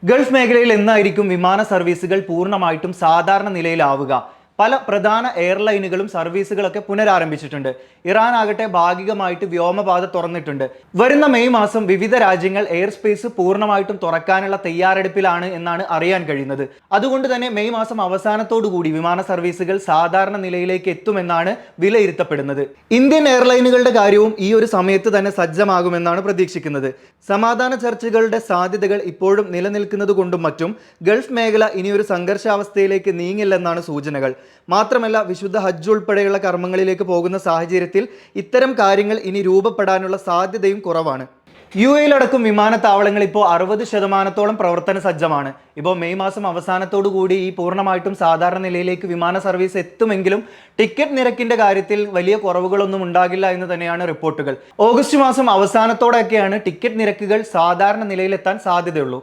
Gulf മേഖലയിൽ എന്നായിരിക്കും വിമാന സർവീസുകൾ പൂർണ്ണമായിട്ടും സാധാരണ നിലയിലാവുക? പല പ്രധാന എയർലൈനുകളും സർവീസുകളൊക്കെ പുനരാരംഭിച്ചിട്ടുണ്ട്. ഇറാൻ ആകട്ടെ ഭാഗികമായിട്ട് വ്യോമപാത തുറന്നിട്ടുണ്ട്. വരുന്ന മെയ് മാസം വിവിധ രാജ്യങ്ങൾ എയർ സ്പേസ് പൂർണ്ണമായിട്ടും തുറക്കാനുള്ള തയ്യാറെടുപ്പിലാണ് എന്നാണ് അറിയാൻ കഴിയുന്നത്. അതുകൊണ്ട് തന്നെ മെയ് മാസം അവസാനത്തോടുകൂടി വിമാന സർവീസുകൾ സാധാരണ നിലയിലേക്ക് എത്തുമെന്നാണ് വിലയിരുത്തപ്പെടുന്നത്. ഇന്ത്യൻ എയർലൈനുകളുടെ കാര്യവും ഈ ഒരു സമയത്ത് തന്നെ സജ്ജമാകുമെന്നാണ് പ്രതീക്ഷിക്കുന്നത്. സമാധാന ചർച്ചകളുടെ സാധ്യതകൾ ഇപ്പോഴും നിലനിൽക്കുന്നത് കൊണ്ടും മറ്റും ഗൾഫ് മേഖല ഇനിയൊരു സംഘർഷാവസ്ഥയിലേക്ക് നീങ്ങില്ലെന്നാണ് സൂചനകൾ. മാത്രമല്ല, വിശുദ്ധ ഹജ്ജ് ഉൾപ്പെടെയുള്ള കർമ്മങ്ങളിലേക്ക് പോകുന്ന സാഹചര്യത്തിൽ ഇത്തരം കാര്യങ്ങൾ ഇനി രൂപപ്പെടാനുള്ള സാധ്യതയും കുറവാണ്. UAE-ലടക്കം വിമാനത്താവളങ്ങൾ ഇപ്പോൾ 60% പ്രവർത്തന സജ്ജമാണ്. ഇപ്പോൾ മെയ് മാസം അവസാനത്തോടു കൂടി ഈ പൂർണ്ണമായിട്ടും സാധാരണ നിലയിലേക്ക് വിമാന സർവീസ് എത്തുമെങ്കിലും ടിക്കറ്റ് നിരക്കിന്റെ കാര്യത്തിൽ വലിയ കുറവുകളൊന്നും ഉണ്ടാകില്ല എന്ന് തന്നെയാണ് റിപ്പോർട്ടുകൾ. ഓഗസ്റ്റ് മാസം അവസാനത്തോടെയൊക്കെയാണ് ടിക്കറ്റ് നിരക്കുകൾ സാധാരണ നിലയിലെത്താൻ സാധ്യതയുള്ളൂ.